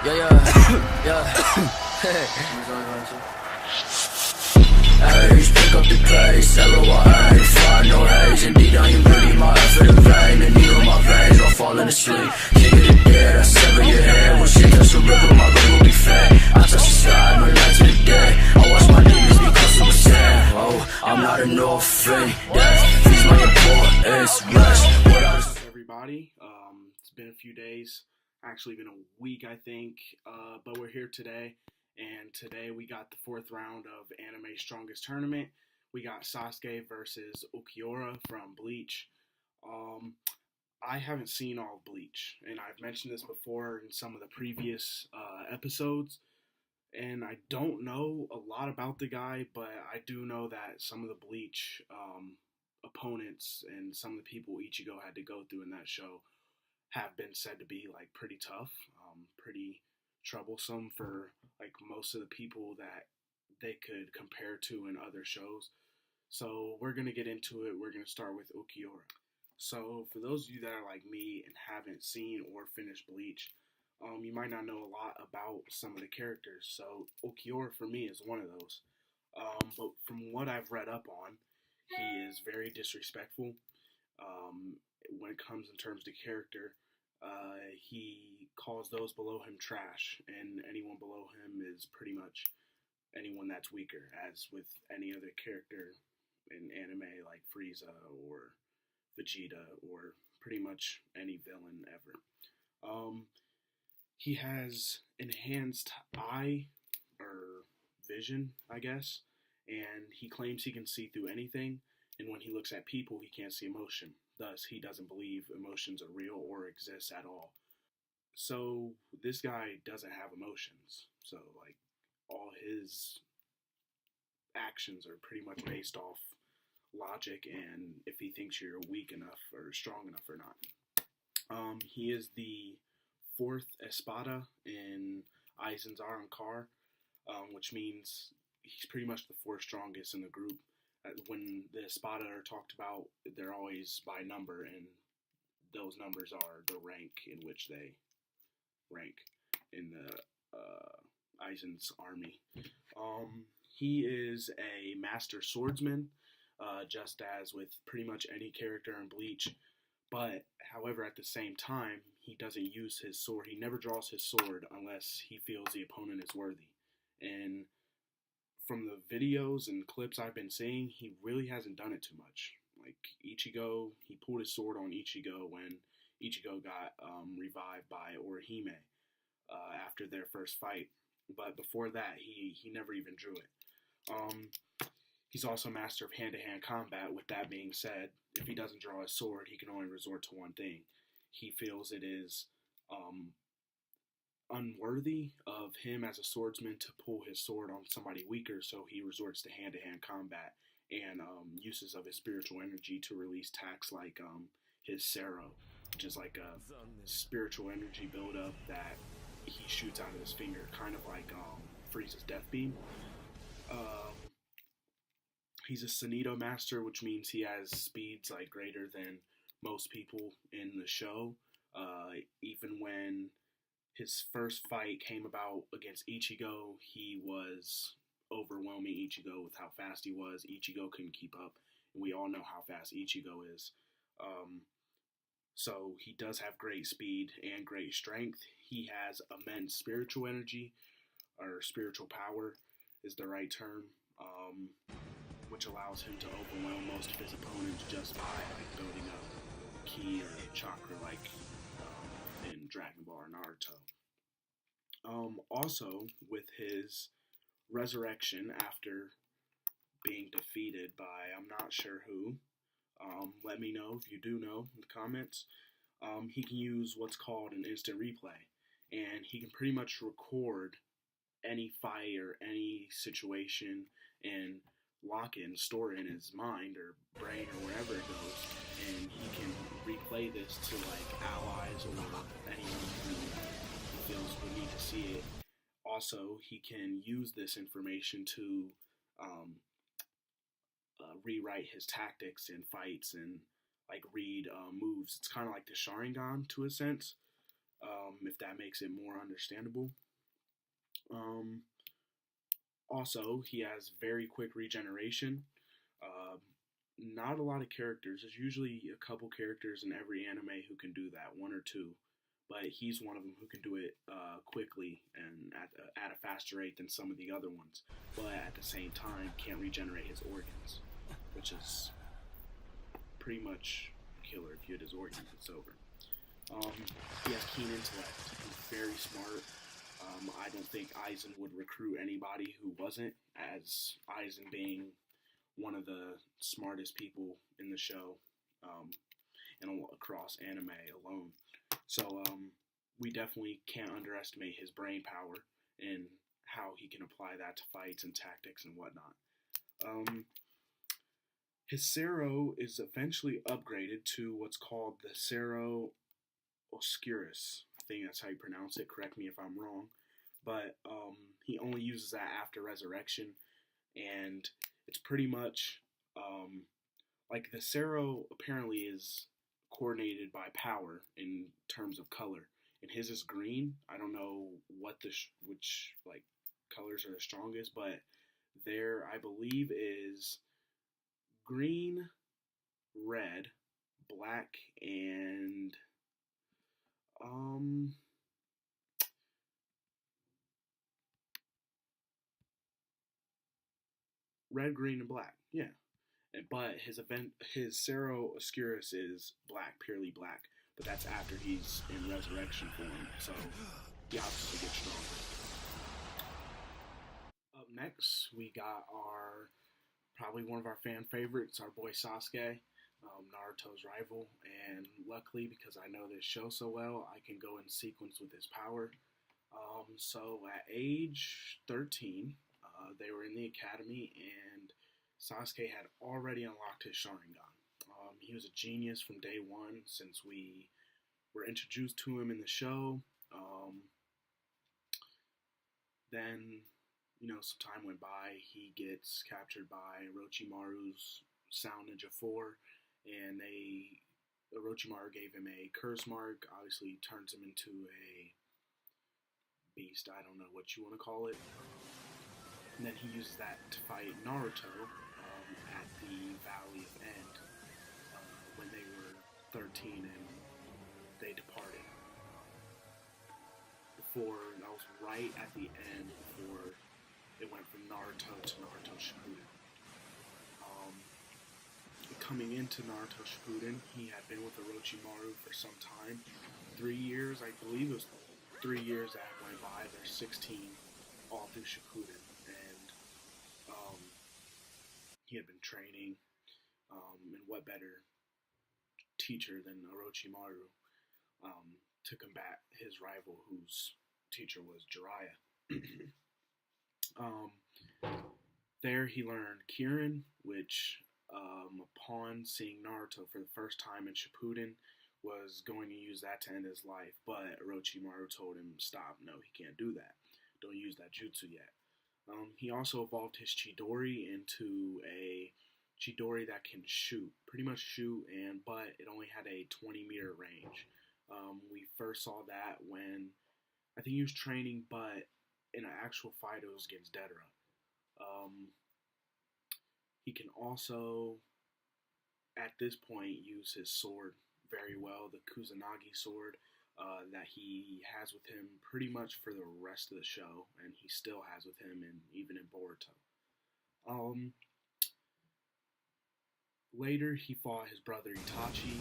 Yeah, yeah, yeah. Hey, pick up the pace, everyone fly, no haze. Indeed, I am ready, my effort in vain. The needle in my veins, I'm falling asleep. King of the dead, I sever your head. When shit touch the river, my grave will be fed. I touch the sky, no light to the day. I watch my demons become super sad. Oh, I'm not an orphan. Death feeds my importance. Rest. What's up, everybody? It's been a few days, actually been a week, I think, but we're here today, and today we got the fourth round of Anime Strongest Tournament. We got Sasuke versus Ulquiorra from Bleach. I haven't seen all of Bleach, and I've mentioned this before in some of the previous episodes, and I don't know a lot about the guy, but I do know that some of the Bleach opponents and some of the people Ichigo had to go through in that show have been said to be like pretty tough, pretty troublesome for like most of the people that they could compare to in other shows. So we're gonna get into it. We're gonna start with Ulquiorra. So for those of you that are like me and haven't seen or finished Bleach, you might not know a lot about some of the characters. So Ulquiorra for me is one of those. But from what I've read up on, he is very disrespectful. When it comes in terms to character, he calls those below him trash, and anyone below him is pretty much anyone that's weaker, as with any other character in anime like Frieza or Vegeta or pretty much any villain ever. He has enhanced eye or vision, I guess, and he claims he can see through anything, and when he looks at people, he can't see emotion. Thus, he doesn't believe emotions are real or exist at all. So, this guy doesn't have emotions. So, like, all his actions are pretty much based off logic and if he thinks you're weak enough or strong enough or not. He is the fourth Espada in Aizen's Arankar, which means he's pretty much the fourth strongest in the group. When the Espada are talked about, they're always by number, and those numbers are the rank in which they rank in the Aizen's army. He is a master swordsman, just as with pretty much any character in Bleach. But, however, at the same time, he doesn't use his sword. He never draws his sword unless he feels the opponent is worthy. And from the videos and clips I've been seeing, he really hasn't done it too much. Like Ichigo, he pulled his sword on Ichigo when Ichigo got revived by Orihime after their first fight. But before that, he never even drew it. He's also master of hand-to-hand combat. With that being said, if he doesn't draw his sword, he can only resort to one thing. He feels it is unworthy of him as a swordsman to pull his sword on somebody weaker, so he resorts to hand-to-hand combat and uses of his spiritual energy to release attacks like his Sero, which is like a spiritual energy buildup that he shoots out of his finger, kind of like Frieza's Death Beam. He's a Sonido master, which means he has speeds like greater than most people in the show. Even when his first fight came about against Ichigo, he was overwhelming Ichigo with how fast he was. Ichigo couldn't keep up, and we all know how fast Ichigo is. So he does have great speed and great strength. He has immense spiritual energy, or spiritual power is the right term, which allows him to overwhelm most of his opponents just by like building up ki or chakra, like in Dragon Ball or Naruto. Also, with his resurrection after being defeated by I'm not sure who, let me know if you do know in the comments. He can use what's called an instant replay, and he can pretty much record any fight or any situation and lock it and store it in his mind or brain or wherever it goes, and he can replay this to like allies or anyone who feels would need to see it. Also, he can use this information to rewrite his tactics in fights and like read moves. It's kind of like the Sharingan to a sense. if that makes it more understandable. Um, Also, he has very quick regeneration. Uh, Not a lot of characters. There's usually a couple characters in every anime who can do that, one or two. But he's one of them who can do it quickly and at a faster rate than some of the other ones. But at the same time, can't regenerate his organs, which is pretty much killer. If you hit his organs, it's over. He has keen intellect. He's very smart. I don't think Aizen would recruit anybody who wasn't, as Aizen being one of the smartest people in the show, and across anime alone. So we definitely can't underestimate his brain power and how he can apply that to fights and tactics and whatnot. His Cero is eventually upgraded to what's called the Cero Oscurus. I think that's how you pronounce it. Correct me if I'm wrong. But he only uses that after resurrection, and it's pretty much like the Cero apparently is coordinated by power in terms of color, and his is green. I don't know what which like colors are the strongest, but there I believe is green, red, black, and red, green, and black. Yeah. But his Cero Oscurus is black, purely black. But that's after he's in resurrection form, so he obviously gets stronger. Up next, we got probably one of our fan favorites, our boy Sasuke, Naruto's rival. And luckily, because I know this show so well, I can go in sequence with his power. So at age 13, they were in the academy, and Sasuke had already unlocked his Sharingan. He was a genius from day one since we were introduced to him in the show. Then, some time went by. He gets captured by Orochimaru's Sound Ninja 4, and Orochimaru gave him a curse mark. Obviously, turns him into a beast. I don't know what you want to call it. And then he uses that to fight Naruto at the Valley of End when they were 13 and they departed. That was right at the end before it went from Naruto to Naruto Shippuden. Coming into Naruto Shippuden, he had been with Orochimaru for some time. 3 years, I believe it was 3 years that went by. There's 16 all through Shippuden. He had been training, and what better teacher than Orochimaru to combat his rival, whose teacher was Jiraiya. There he learned Kirin, which upon seeing Naruto for the first time in Shippuden, was going to use that to end his life, but Orochimaru told him, stop, no, he can't do that. Don't use that jutsu yet. He also evolved his Chidori into a Chidori that can pretty much shoot, but it only had a 20-meter range. We first saw that when, I think he was training, but in an actual fight it was against Deidara. He can also, at this point, use his sword very well, the Kusanagi sword. That he has with him pretty much for the rest of the show, and he still has with him, and even in Boruto. Later, he fought his brother Itachi.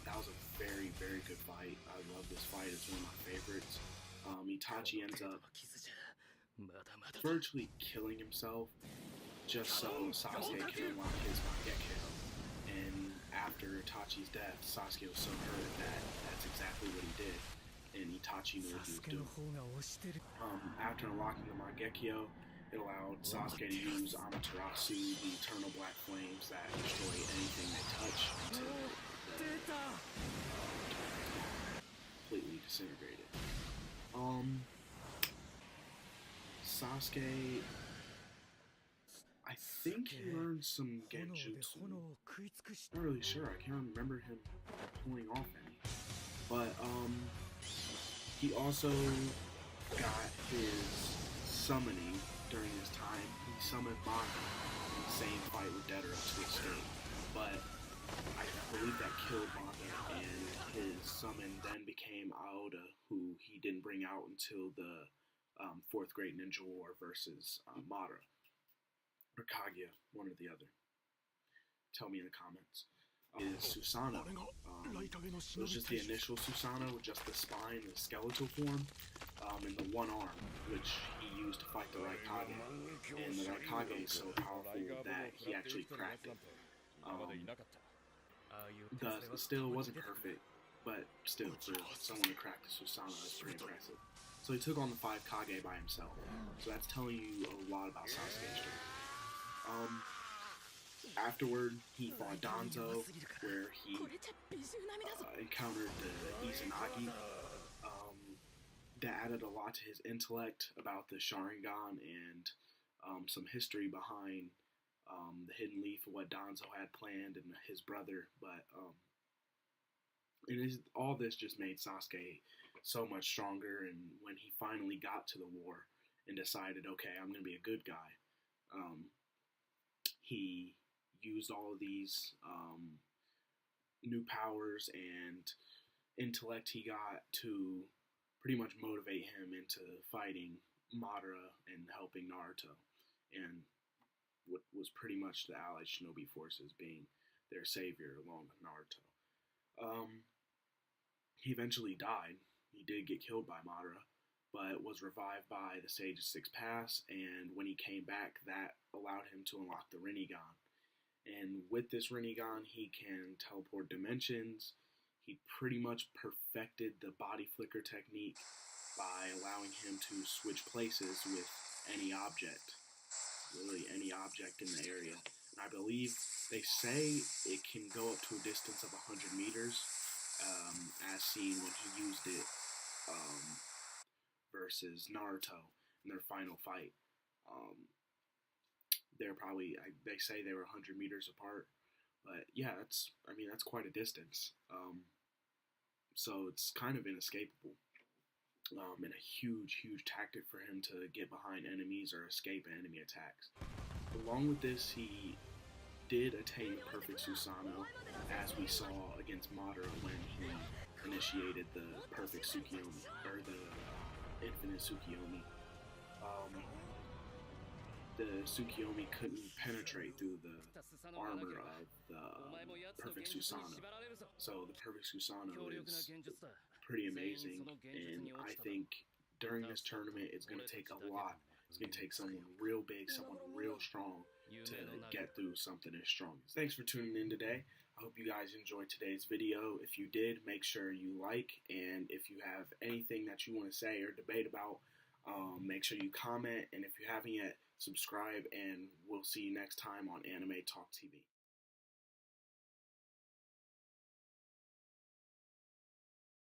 That was a very, very good fight. I love this fight. It's one of my favorites. Itachi ends up virtually killing himself just so Sasuke can unlock his Mangekyo. And after Itachi's death, Sasuke was so hurt that that's exactly what he did, and Itachi knew what he was doing. After unlocking the Mangekyo, it allowed Sasuke to use Amaterasu, the eternal black flames that destroy anything they touch until completely disintegrated. Sasuke, I think he learned some genjutsu. Not really sure. I can't remember him pulling off any. But he also got his summoning during his time. He summoned Manga in the same fight with Deadera to escape. But I believe that killed Manga, and his summon then became Aoda, who he didn't bring out until the 4th Great Ninja War versus Madara. Or Kaguya, one or the other. Tell me in the comments. Is Susanoo. It was just the initial Susanoo with just the spine, the skeletal form, and the one arm, which he used to fight the Raikage. And the Raikage is so powerful that he actually cracked it. Still wasn't perfect, but still, for someone to crack the Susanoo is pretty impressive. So he took on the 5 Kage by himself. So that's telling you a lot about Sasuke's strength. Afterward, he fought Danzo, where he encountered the Izanagi. That added a lot to his intellect about the Sharingan and some history behind the hidden leaf of what Danzo had planned and his brother. But all this just made Sasuke so much stronger. And when he finally got to the war and decided, okay, I'm going to be a good guy, he used all of these new powers and intellect he got to pretty much motivate him into fighting Madara and helping Naruto, and what was pretty much the Allied Shinobi forces being their savior along with Naruto. He eventually died. He did get killed by Madara, but was revived by the Sage of Six Paths, and when he came back, that allowed him to unlock the Rinnegan. And with this Rinnegan, he can teleport dimensions. He pretty much perfected the body flicker technique by allowing him to switch places with any object, literally any object in the area. And I believe they say it can go up to a distance of 100 meters, as seen when he used it versus Naruto in their final fight. They say they were 100 meters apart, but yeah, that's quite a distance. So it's kind of inescapable, and a huge tactic for him to get behind enemies or escape enemy attacks. Along with this, he did attain the perfect Susanoo, as we saw against Madara when he initiated the perfect Tsukiyomi, or the infinite Tsukiyomi. The Tsukiyomi couldn't penetrate through the armor of the perfect Susanoo. So the perfect Susanoo is pretty amazing, and I think during this tournament it's going to take a lot. It's going to take someone real big, someone real strong to get through something as strong. Thanks for tuning in today. I hope you guys enjoyed today's video. If you did, make sure you like, and if you have anything that you want to say or debate about, make sure you comment, and if you haven't yet, subscribe, and we'll see you next time on Anime Talk TV.